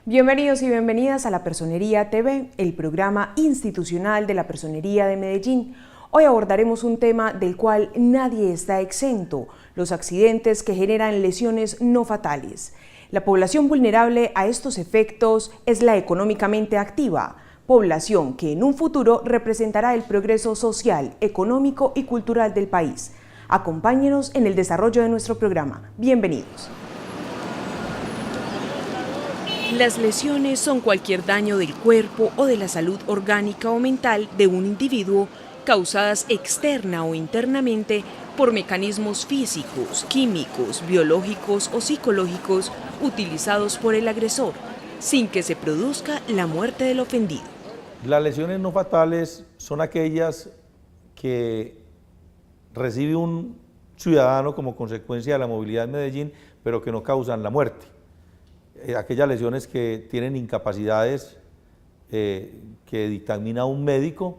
Bienvenidos y bienvenidas a La Personería TV, el programa institucional de la Personería de Medellín. Hoy abordaremos un tema del cual nadie está exento: los accidentes que generan lesiones no fatales. La población vulnerable a estos efectos es la económicamente activa, población que en un futuro representará el progreso social, económico y cultural del país. Acompáñenos en el desarrollo de nuestro programa. Bienvenidos. Las lesiones son cualquier daño del cuerpo o de la salud orgánica o mental de un individuo causadas externa o internamente por mecanismos físicos, químicos, biológicos o psicológicos utilizados por el agresor, sin que se produzca la muerte del ofendido. Las lesiones no fatales son aquellas que recibe un ciudadano como consecuencia de la movilidad en Medellín, pero que no causan la muerte. Aquellas lesiones que tienen incapacidades que dictamina un médico,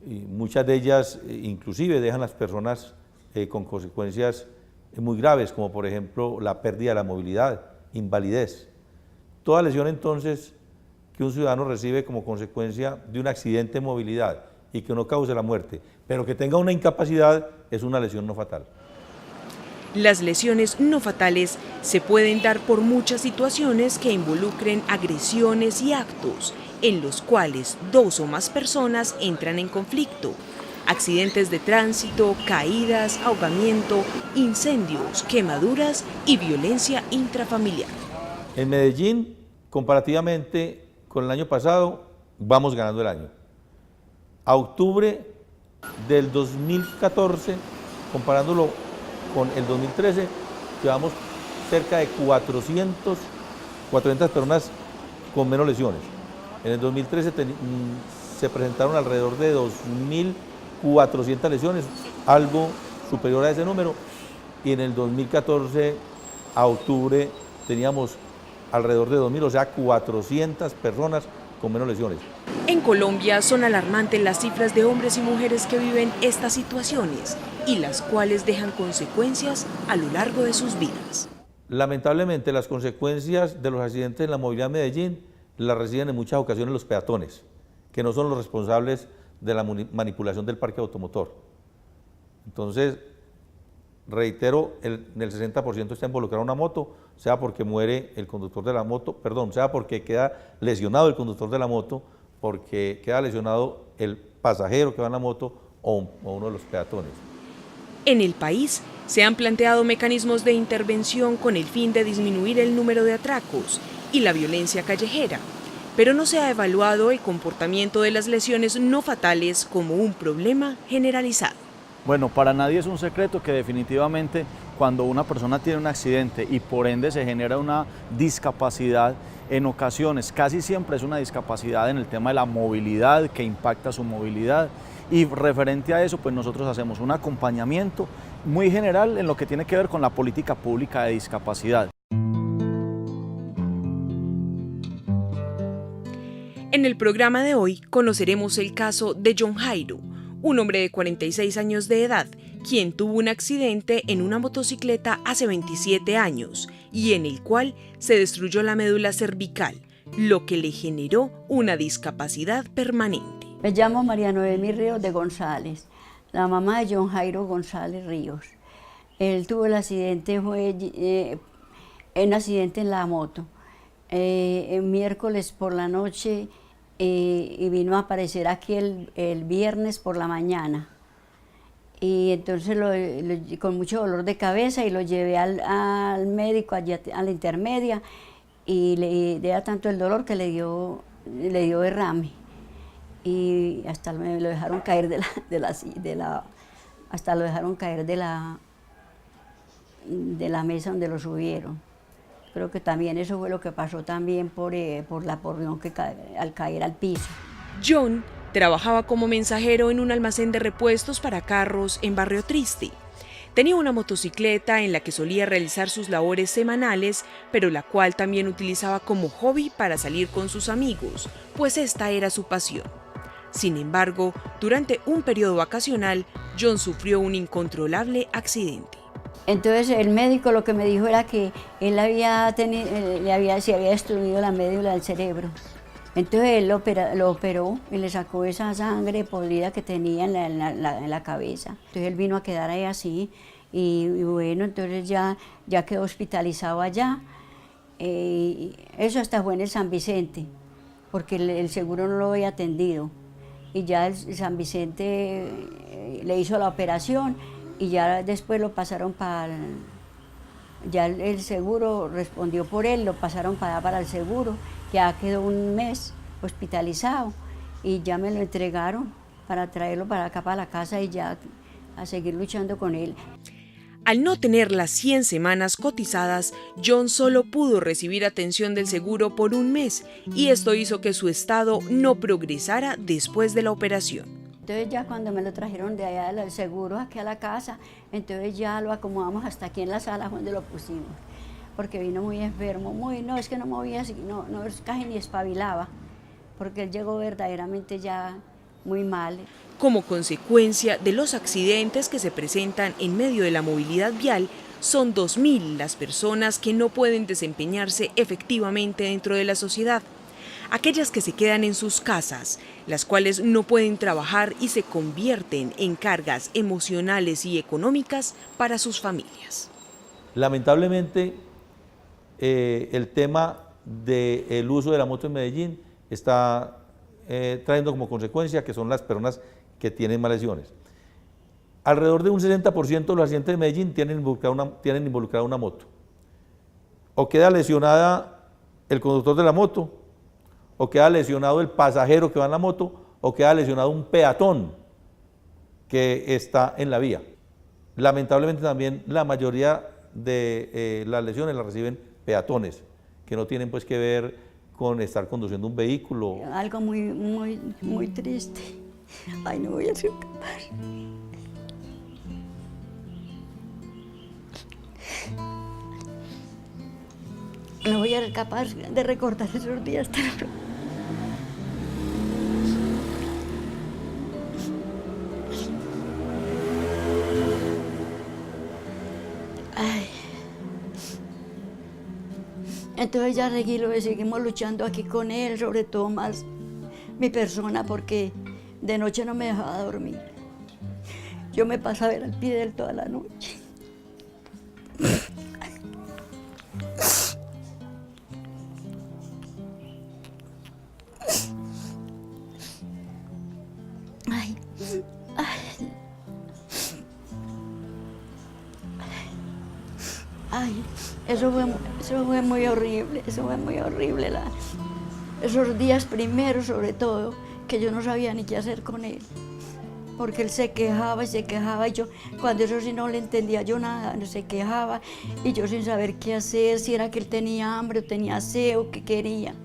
y muchas de ellas inclusive dejan a las personas con consecuencias muy graves, como por ejemplo la pérdida de la movilidad, invalidez. Toda lesión entonces que un ciudadano recibe como consecuencia de un accidente de movilidad y que no cause la muerte, pero que tenga una incapacidad, es una lesión no fatal. Las lesiones no fatales se pueden dar por muchas situaciones que involucren agresiones y actos en los cuales dos o más personas entran en conflicto. Accidentes de tránsito, caídas, ahogamiento, incendios, quemaduras y violencia intrafamiliar. En Medellín, comparativamente con el año pasado, vamos ganando el año. A octubre del 2014, comparándolo con el 2013, llevamos cerca de 400 personas con menos lesiones. En el 2013 se presentaron alrededor de 2.400 lesiones, algo superior a ese número, y en el 2014 a octubre teníamos alrededor de 2.000, o sea 400 personas con menos lesiones. En Colombia son alarmantes las cifras de hombres y mujeres que viven estas situaciones y las cuales dejan consecuencias a lo largo de sus vidas. Lamentablemente, las consecuencias de los accidentes en la movilidad en Medellín las reciben en muchas ocasiones los peatones, que no son los responsables de la manipulación del parque automotor. Entonces, reitero, en el 60% está involucrado una moto, sea porque muere el conductor de la moto, sea porque queda lesionado el conductor de la moto, porque queda lesionado el pasajero que va en la moto o uno de los peatones. En el país se han planteado mecanismos de intervención con el fin de disminuir el número de atracos y la violencia callejera, pero no se ha evaluado el comportamiento de las lesiones no fatales como un problema generalizado. Bueno, para nadie es un secreto que definitivamente cuando una persona tiene un accidente y por ende se genera una discapacidad, en ocasiones, casi siempre es una discapacidad en el tema de la movilidad que impacta su movilidad, y referente a eso pues nosotros hacemos un acompañamiento muy general en lo que tiene que ver con la política pública de discapacidad. En el programa de hoy conoceremos el caso de John Jairo, un hombre de 46 años de edad, quien tuvo un accidente en una motocicleta hace 27 años y en el cual se destruyó la médula cervical, lo que le generó una discapacidad permanente. Me llamo María Noemí Ríos de González, la mamá de John Jairo González Ríos. Él tuvo el accidente, fue un accidente en la moto, el miércoles por la noche, y vino a aparecer aquí el viernes por la mañana. Y entonces con mucho dolor de cabeza, y lo llevé al médico, allá a la intermedia, y le da tanto el dolor que le dio derrame. Y hasta lo dejaron caer hasta lo dejaron caer de la mesa donde lo subieron. Creo que también eso fue lo que pasó también por la porrión al caer al piso. John trabajaba como mensajero en un almacén de repuestos para carros en Barrio Triste. Tenía una motocicleta en la que solía realizar sus labores semanales, pero la cual también utilizaba como hobby para salir con sus amigos, pues esta era su pasión. Sin embargo, durante un periodo vacacional, John sufrió un incontrolable accidente. Entonces el médico lo que me dijo era que él se había destruido la médula del cerebro. Entonces él lo operó y le sacó esa sangre podrida que tenía en la cabeza. Entonces él vino a quedar ahí así y bueno, entonces ya quedó hospitalizado allá. Eso hasta fue en el San Vicente, porque el seguro no lo había atendido. Y ya el San Vicente le hizo la operación y ya después lo pasaron ya el seguro respondió por él, lo pasaron para el seguro. Ya quedó un mes hospitalizado y ya me lo entregaron para traerlo para acá, para la casa y ya a seguir luchando con él. Al no tener las 100 semanas cotizadas, John solo pudo recibir atención del seguro por un mes y esto hizo que su estado no progresara después de la operación. Entonces ya cuando me lo trajeron de allá del seguro aquí a la casa, entonces ya lo acomodamos hasta aquí en la sala donde lo pusimos. Porque vino muy enfermo, no, es que no movía así, no casi ni espabilaba, porque él llegó verdaderamente ya muy mal. Como consecuencia de los accidentes que se presentan en medio de la movilidad vial, son 2.000 las personas que no pueden desempeñarse efectivamente dentro de la sociedad. Aquellas que se quedan en sus casas, las cuales no pueden trabajar y se convierten en cargas emocionales y económicas para sus familias. Lamentablemente, el tema del uso de la moto en Medellín está trayendo como consecuencia que son las personas que tienen más lesiones. Alrededor de un 60% de los accidentes de Medellín tienen involucrada una moto. O queda lesionada el conductor de la moto, o queda lesionado el pasajero que va en la moto, o queda lesionado un peatón que está en la vía. Lamentablemente también la mayoría de las lesiones las reciben peatones, que no tienen pues que ver con estar conduciendo un vehículo. Algo muy triste. Ay, no voy a ser capaz. No voy a ser capaz de recordar esos días tan... Ay. Entonces ya seguimos luchando aquí con él, sobre todo más mi persona, porque de noche no me dejaba dormir. Yo me pasaba a ver al pie de él toda la noche. Ay, ay. Ay, eso fue muy horrible, esos días primeros sobre todo, que yo no sabía ni qué hacer con él, porque él se quejaba y yo, cuando eso sí no le entendía yo nada, se quejaba y yo sin saber qué hacer, si era que él tenía hambre o tenía sed o qué quería,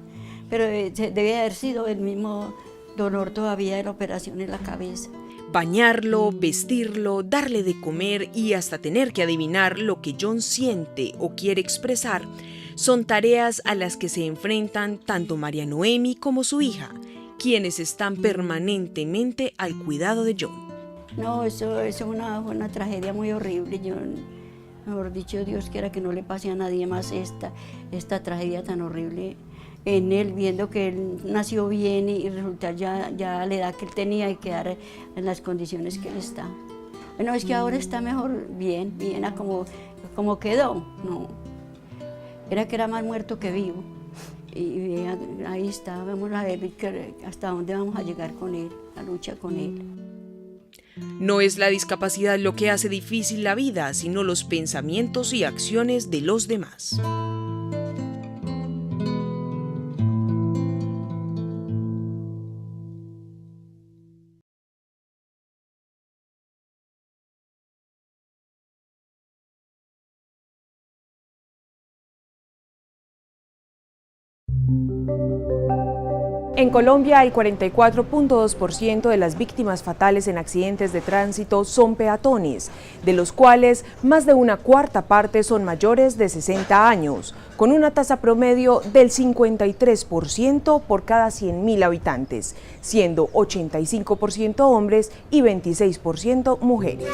pero debía haber sido el mismo dolor todavía de la operación en la cabeza. Bañarlo, vestirlo, darle de comer y hasta tener que adivinar lo que John siente o quiere expresar son tareas a las que se enfrentan tanto María Noemi como su hija, quienes están permanentemente al cuidado de John. No, eso es una tragedia muy horrible. Yo, mejor dicho, Dios quiera que no le pase a nadie más esta tragedia tan horrible en él, viendo que él nació bien y resulta ya la edad que él tenía y quedar en las condiciones que él está. Bueno, es que ahora está mejor, bien a como quedó, no. Era que era más muerto que vivo. Y ahí está, vamos a ver hasta dónde vamos a llegar con él, la lucha con él. No es la discapacidad lo que hace difícil la vida, sino los pensamientos y acciones de los demás. En Colombia, el 44.2% de las víctimas fatales en accidentes de tránsito son peatones, de los cuales más de una cuarta parte son mayores de 60 años, con una tasa promedio del 53% por cada 100.000 habitantes, siendo 85% hombres y 26% mujeres.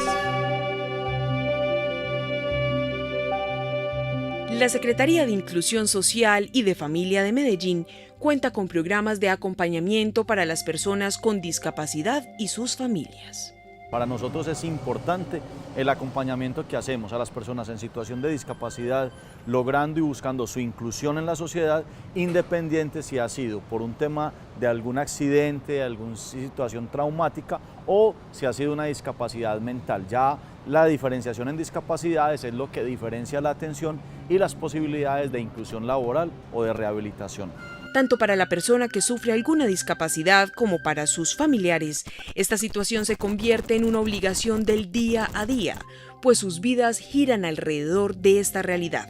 La Secretaría de Inclusión Social y de Familia de Medellín cuenta con programas de acompañamiento para las personas con discapacidad y sus familias. Para nosotros es importante el acompañamiento que hacemos a las personas en situación de discapacidad, logrando y buscando su inclusión en la sociedad, independiente si ha sido por un tema de algún accidente, alguna situación traumática o si ha sido una discapacidad mental. Ya la diferenciación en discapacidades es lo que diferencia la atención y las posibilidades de inclusión laboral o de rehabilitación. Tanto para la persona que sufre alguna discapacidad como para sus familiares, esta situación se convierte en una obligación del día a día, pues sus vidas giran alrededor de esta realidad.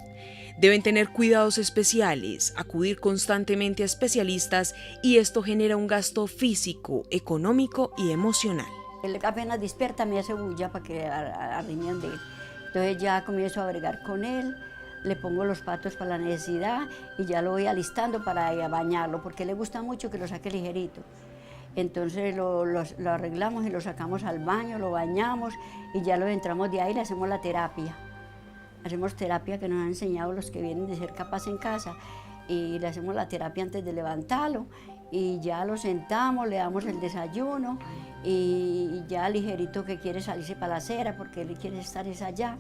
Deben tener cuidados especiales, acudir constantemente a especialistas y esto genera un gasto físico, económico y emocional. Él apenas despierta me hace bulla para que arrimen de él. Entonces ya comienzo a bregar con él. Le pongo los patos para la necesidad y ya lo voy alistando para ir a bañarlo, porque le gusta mucho que lo saque ligerito. Entonces lo arreglamos y lo sacamos al baño, lo bañamos y ya lo entramos de ahí y le hacemos la terapia. Hacemos terapia que nos han enseñado los que vienen de Ser Capaz en casa y le hacemos la terapia antes de levantarlo y ya lo sentamos, le damos el desayuno y ya ligerito que quiere salirse para la acera porque él quiere estar allá.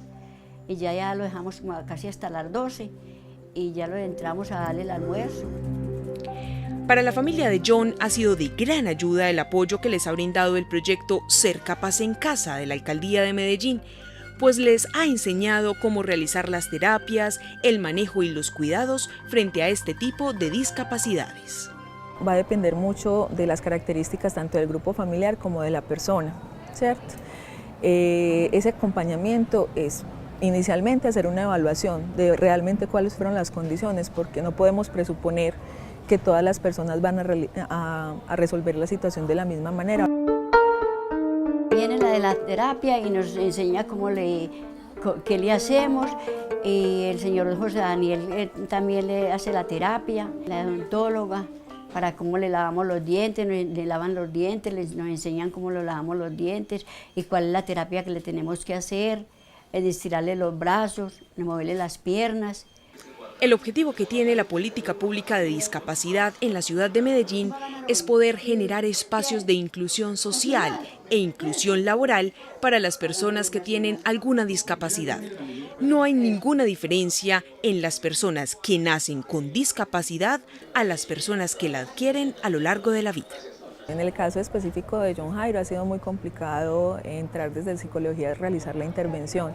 Y ya lo dejamos casi hasta las 12 y ya lo entramos a darle el almuerzo. Para la familia de John ha sido de gran ayuda el apoyo que les ha brindado el proyecto Ser Capaz en Casa de la Alcaldía de Medellín, pues les ha enseñado cómo realizar las terapias, el manejo y los cuidados frente a este tipo de discapacidades. Va a depender mucho de las características tanto del grupo familiar como de la persona, ¿cierto? Ese acompañamiento es inicialmente hacer una evaluación de realmente cuáles fueron las condiciones, porque no podemos presuponer que todas las personas van a resolver la situación de la misma manera. Viene la de la terapia y nos enseña qué le hacemos, y el señor José Daniel también le hace la terapia, la odontóloga, para cómo le lavamos los dientes, le lavan los dientes, nos enseñan cómo le lavamos los dientes y cuál es la terapia que le tenemos que hacer. Es de estirarle los brazos, de moverle las piernas. El objetivo que tiene la política pública de discapacidad en la ciudad de Medellín es poder generar espacios de inclusión social e inclusión laboral para las personas que tienen alguna discapacidad. No hay ninguna diferencia en las personas que nacen con discapacidad a las personas que la adquieren a lo largo de la vida. En el caso específico de John Jairo ha sido muy complicado entrar desde psicología a realizar la intervención.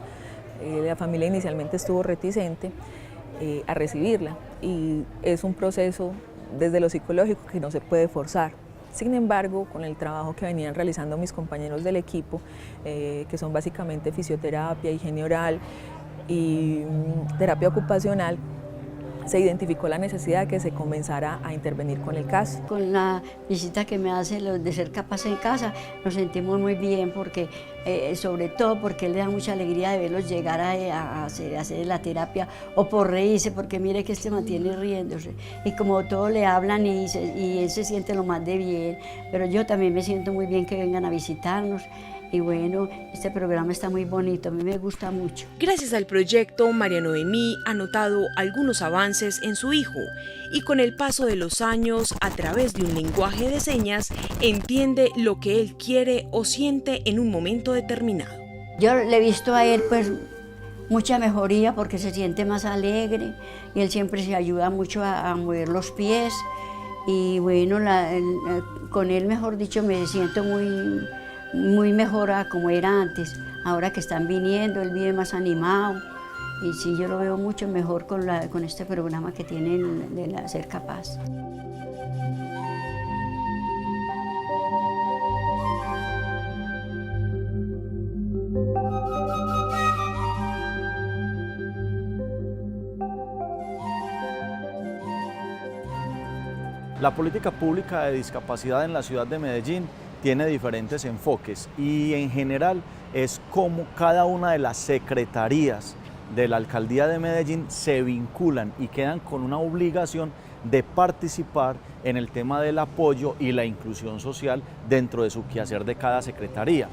La familia inicialmente estuvo reticente a recibirla y es un proceso desde lo psicológico que no se puede forzar. Sin embargo, con el trabajo que venían realizando mis compañeros del equipo, que son básicamente fisioterapia, higiene oral y terapia ocupacional, se identificó la necesidad de que se comenzara a intervenir con el caso. Con la visita que me hace los de Ser Capaz en Casa, nos sentimos muy bien porque, sobre todo porque él le da mucha alegría de verlos llegar a hacer la terapia o por reírse, porque mire que se mantiene riéndose. Y como todos le hablan y él se siente lo más de bien, pero yo también me siento muy bien que vengan a visitarnos. Y bueno, este programa está muy bonito, a mí me gusta mucho. Gracias al proyecto, María Noemí ha notado algunos avances en su hijo y con el paso de los años, a través de un lenguaje de señas, entiende lo que él quiere o siente en un momento determinado. Yo le he visto a él pues mucha mejoría porque se siente más alegre y él siempre se ayuda mucho a mover los pies y bueno, con él, mejor dicho, me siento muy mejor a como era antes. Ahora que están viniendo, él viene más animado y sí, yo lo veo mucho mejor con este programa que tienen de Ser Capaz. La política pública de discapacidad en la ciudad de Medellín tiene diferentes enfoques y en general es como cada una de las secretarías de la Alcaldía de Medellín se vinculan y quedan con una obligación de participar en el tema del apoyo y la inclusión social dentro de su quehacer de cada secretaría.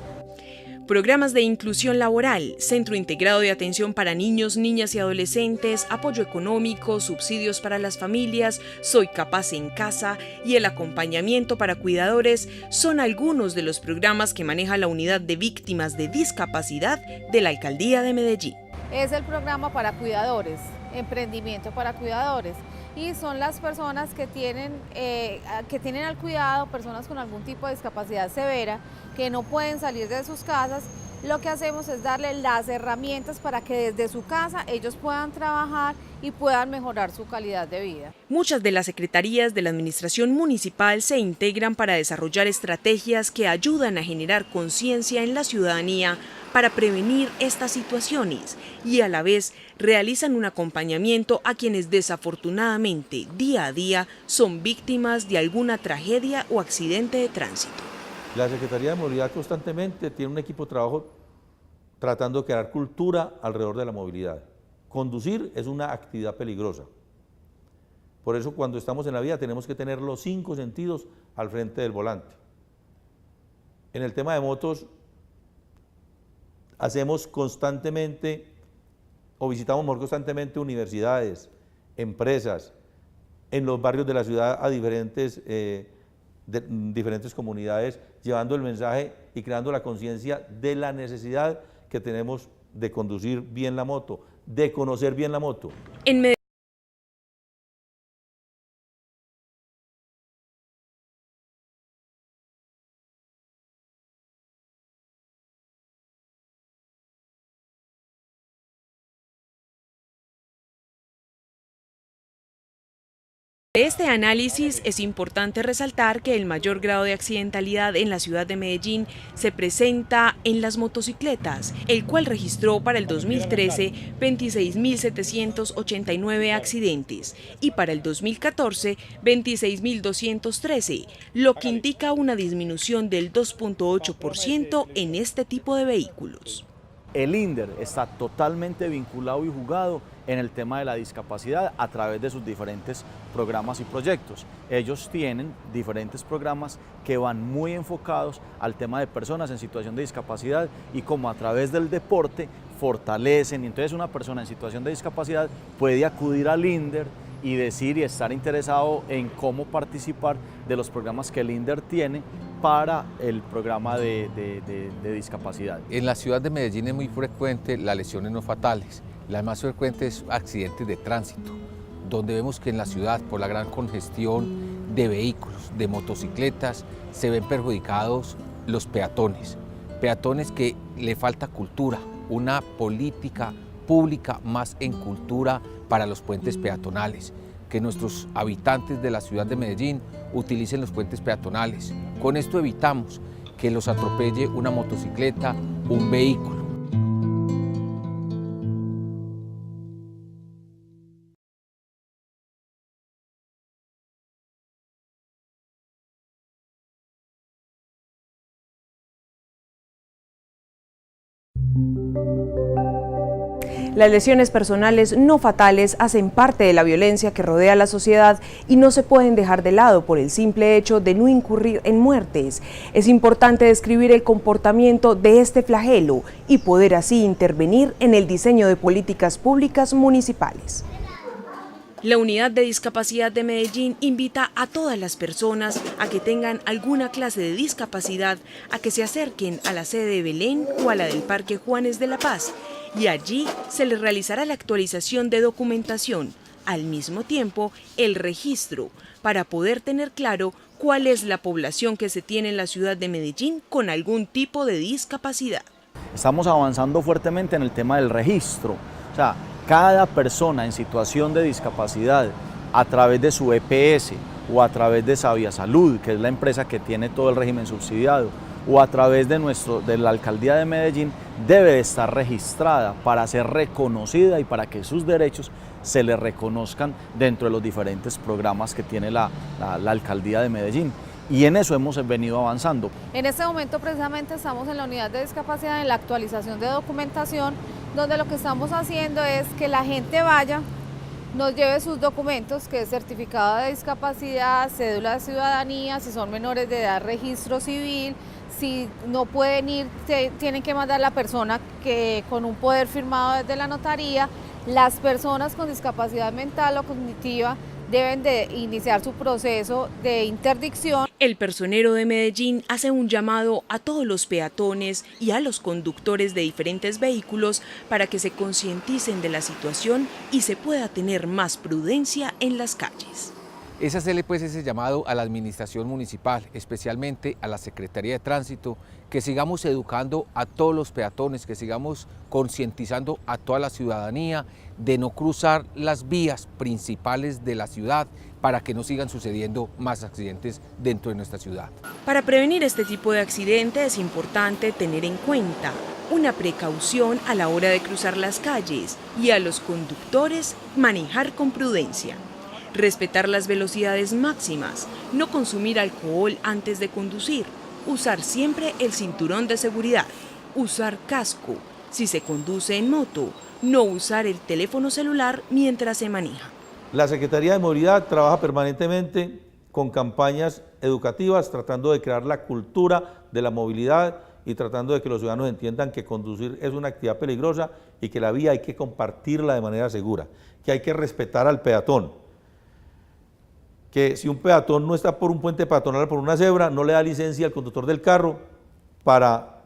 Programas de inclusión laboral, centro integrado de atención para niños, niñas y adolescentes, apoyo económico, subsidios para las familias, Soy Capaz en Casa y el acompañamiento para cuidadores son algunos de los programas que maneja la Unidad de Víctimas de Discapacidad de la Alcaldía de Medellín. Es el programa para cuidadores, emprendimiento para cuidadores, y son las personas que tienen al cuidado personas con algún tipo de discapacidad severa que no pueden salir de sus casas. Lo que hacemos es darle las herramientas para que desde su casa ellos puedan trabajar y puedan mejorar su calidad de vida. Muchas de las secretarías de la administración municipal se integran para desarrollar estrategias que ayudan a generar conciencia en la ciudadanía para prevenir estas situaciones y a la vez realizan un acompañamiento a quienes desafortunadamente día a día son víctimas de alguna tragedia o accidente de tránsito. La Secretaría de Movilidad constantemente tiene un equipo de trabajo tratando de crear cultura alrededor de la movilidad. Conducir es una actividad peligrosa. Por eso cuando estamos en la vía tenemos que tener los 5 sentidos al frente del volante. En el tema de motos hacemos constantemente o visitamos constantemente universidades, empresas, en los barrios de la ciudad a diferentes comunidades, llevando el mensaje y creando la conciencia de la necesidad que tenemos de conducir bien la moto, de conocer bien la moto. De este análisis es importante resaltar que el mayor grado de accidentalidad en la ciudad de Medellín se presenta en las motocicletas, el cual registró para el 2013 26.789 accidentes y para el 2014 26.213, lo que indica una disminución del 2.8% en este tipo de vehículos. El INDER está totalmente vinculado y jugado en el tema de la discapacidad a través de sus diferentes programas y proyectos. Ellos tienen diferentes programas que van muy enfocados al tema de personas en situación de discapacidad y como a través del deporte fortalecen, y entonces una persona en situación de discapacidad puede acudir al INDER y decir y estar interesado en cómo participar de los programas que el INDER tiene para el programa de discapacidad. En la ciudad de Medellín es muy frecuente las lesiones no fatales. Las más frecuentes accidentes de tránsito, donde vemos que en la ciudad, por la gran congestión de vehículos, de motocicletas, se ven perjudicados los peatones. Peatones que le falta cultura, una política pública más en cultura para los puentes peatonales, que nuestros habitantes de la ciudad de Medellín utilicen los puentes peatonales. Con esto evitamos que los atropelle una motocicleta, un vehículo. Las lesiones personales no fatales hacen parte de la violencia que rodea a la sociedad y no se pueden dejar de lado por el simple hecho de no incurrir en muertes. Es importante describir el comportamiento de este flagelo y poder así intervenir en el diseño de políticas públicas municipales. La Unidad de Discapacidad de Medellín invita a todas las personas a que tengan alguna clase de discapacidad a que se acerquen a la sede de Belén o a la del Parque Juanes de la Paz, y allí se les realizará la actualización de documentación, al mismo tiempo el registro, para poder tener claro cuál es la población que se tiene en la ciudad de Medellín con algún tipo de discapacidad. Estamos avanzando fuertemente en el tema del registro, o sea, cada persona en situación de discapacidad a través de su EPS o a través de Sabia Salud, que es la empresa que tiene todo el régimen subsidiado, o a través de la Alcaldía de Medellín, debe de estar registrada para ser reconocida y para que sus derechos se le reconozcan dentro de los diferentes programas que tiene la Alcaldía de Medellín. Y en eso hemos venido avanzando. En este momento precisamente estamos en la unidad de discapacidad en la actualización de documentación, donde lo que estamos haciendo es que la gente vaya nos lleve sus documentos, que es certificado de discapacidad, cédula de ciudadanía, si son menores de edad, registro civil. Si no pueden ir, tienen que mandar la persona que con un poder firmado desde la notaría. Las personas con discapacidad mental o cognitiva deben de iniciar su proceso de interdicción. El personero de Medellín hace un llamado a todos los peatones y a los conductores de diferentes vehículos para que se concienticen de la situación y se pueda tener más prudencia en las calles. Es hacerle pues ese llamado a la administración municipal, especialmente a la Secretaría de Tránsito, que sigamos educando a todos los peatones, que sigamos concientizando a toda la ciudadanía de no cruzar las vías principales de la ciudad para que no sigan sucediendo más accidentes dentro de nuestra ciudad. Para prevenir este tipo de accidentes es importante tener en cuenta una precaución a la hora de cruzar las calles y a los conductores manejar con prudencia. Respetar las velocidades máximas, no consumir alcohol antes de conducir, usar siempre el cinturón de seguridad, usar casco, si se conduce en moto, no usar el teléfono celular mientras se maneja. La Secretaría de Movilidad trabaja permanentemente con campañas educativas, tratando de crear la cultura de la movilidad y tratando de que los ciudadanos entiendan que conducir es una actividad peligrosa y que la vía hay que compartirla de manera segura, que hay que respetar al peatón, que si un peatón no está por un puente peatonal o por una cebra, no le da licencia al conductor del carro para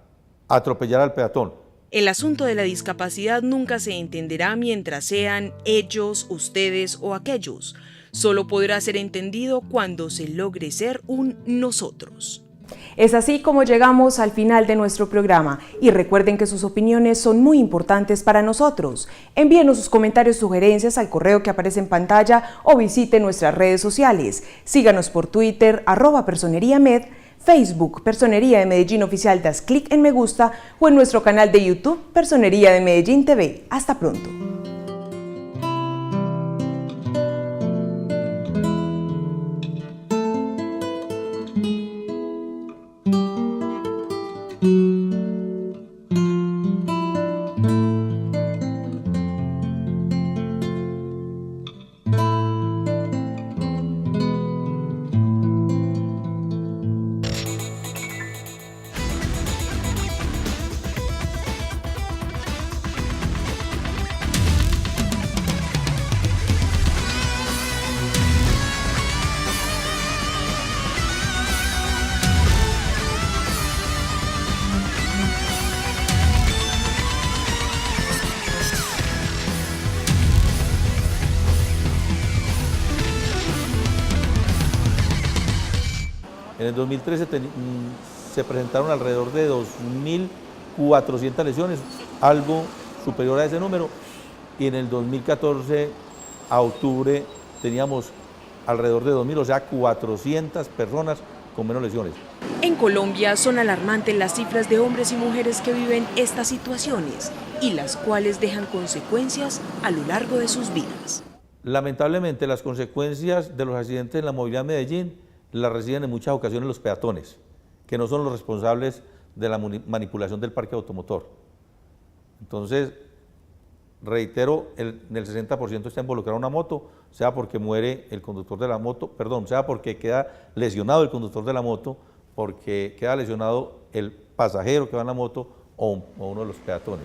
atropellar al peatón. El asunto de la discapacidad nunca se entenderá mientras sean ellos, ustedes o aquellos. Solo podrá ser entendido cuando se logre ser un nosotros. Es así como llegamos al final de nuestro programa y recuerden que sus opiniones son muy importantes para nosotros. Envíenos sus comentarios, sugerencias al correo que aparece en pantalla o visite nuestras redes sociales. Síganos por Twitter, @personeriamed, Facebook, Personería de Medellín Oficial, das clic en me gusta o en nuestro canal de YouTube, Personería de Medellín TV. Hasta pronto. En el 2013 se presentaron alrededor de 2.400 lesiones, algo superior a ese número, y en el 2014 a octubre teníamos alrededor de 2.000, o sea 400 personas con menos lesiones. En Colombia son alarmantes las cifras de hombres y mujeres que viven estas situaciones y las cuales dejan consecuencias a lo largo de sus vidas. Lamentablemente las consecuencias de los accidentes en la movilidad en Medellín las reciben en muchas ocasiones los peatones, que no son los responsables de la manipulación del parque automotor. Entonces, reitero, en el 60% está involucrada una moto, sea porque muere el conductor de la moto, sea porque queda lesionado el conductor de la moto, porque queda lesionado el pasajero que va en la moto o uno de los peatones.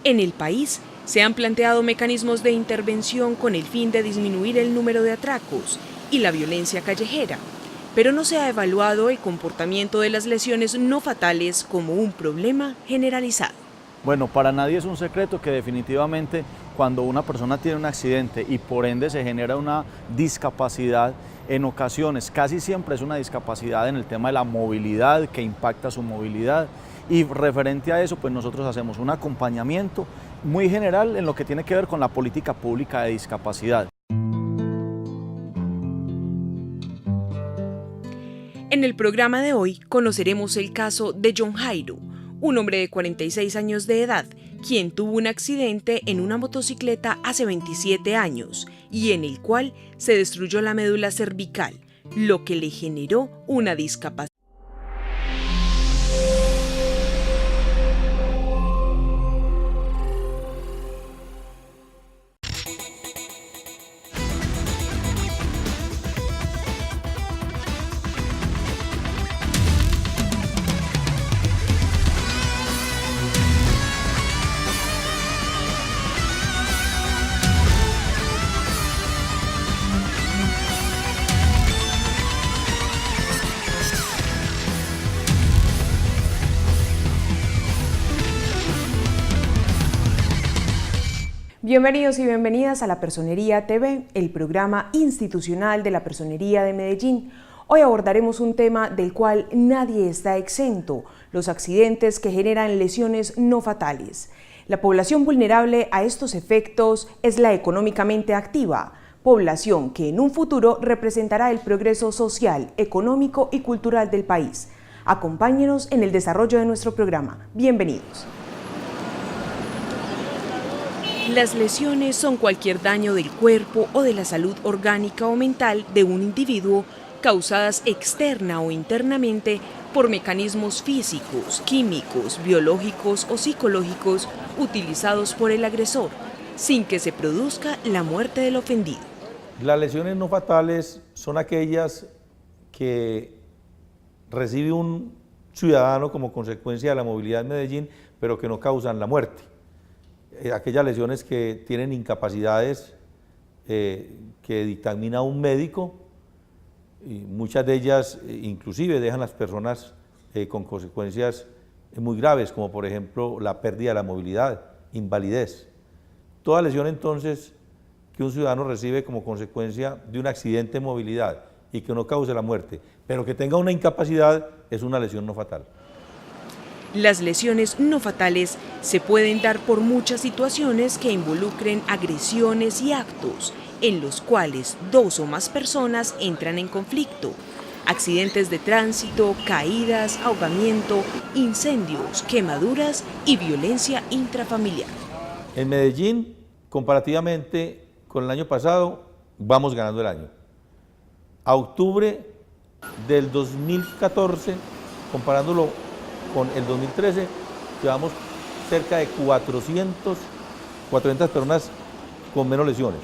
En el país se han planteado mecanismos de intervención con el fin de disminuir el número de atracos y la violencia callejera, pero no se ha evaluado el comportamiento de las lesiones no fatales como un problema generalizado. Bueno, para nadie es un secreto que definitivamente cuando una persona tiene un accidente y por ende se genera una discapacidad, en ocasiones, casi siempre es una discapacidad en el tema de la movilidad que impacta su movilidad, y referente a eso pues nosotros hacemos un acompañamiento muy general en lo que tiene que ver con la política pública de discapacidad. En el programa de hoy conoceremos el caso de John Jairo, un hombre de 46 años de edad, quien tuvo un accidente en una motocicleta hace 27 años y en el cual se destruyó la médula cervical, lo que le generó una discapacidad. Bienvenidos y bienvenidas a La Personería TV, el programa institucional de la Personería de Medellín. Hoy abordaremos un tema del cual nadie está exento, los accidentes que generan lesiones no fatales. La población vulnerable a estos efectos es la económicamente activa, población que en un futuro representará el progreso social, económico y cultural del país. Acompáñenos en el desarrollo de nuestro programa. Bienvenidos. Las lesiones son cualquier daño del cuerpo o de la salud orgánica o mental de un individuo causadas externa o internamente por mecanismos físicos, químicos, biológicos o psicológicos utilizados por el agresor, sin que se produzca la muerte del ofendido. Las lesiones no fatales son aquellas que recibe un ciudadano como consecuencia de la movilidad en Medellín, pero que no causan la muerte. Aquellas lesiones que tienen incapacidades que dictamina un médico, y muchas de ellas inclusive dejan a las personas con consecuencias muy graves, como por ejemplo la pérdida de la movilidad, invalidez. Toda lesión entonces que un ciudadano recibe como consecuencia de un accidente de movilidad y que no cause la muerte, pero que tenga una incapacidad, es una lesión no fatal. Las lesiones no fatales se pueden dar por muchas situaciones que involucren agresiones y actos en los cuales dos o más personas entran en conflicto. Accidentes de tránsito, caídas, ahogamiento, incendios, quemaduras y violencia intrafamiliar. En Medellín, comparativamente con el año pasado, vamos ganando el año. A octubre del 2014, comparándolo con el 2013, llevamos cerca de 400 personas con menos lesiones.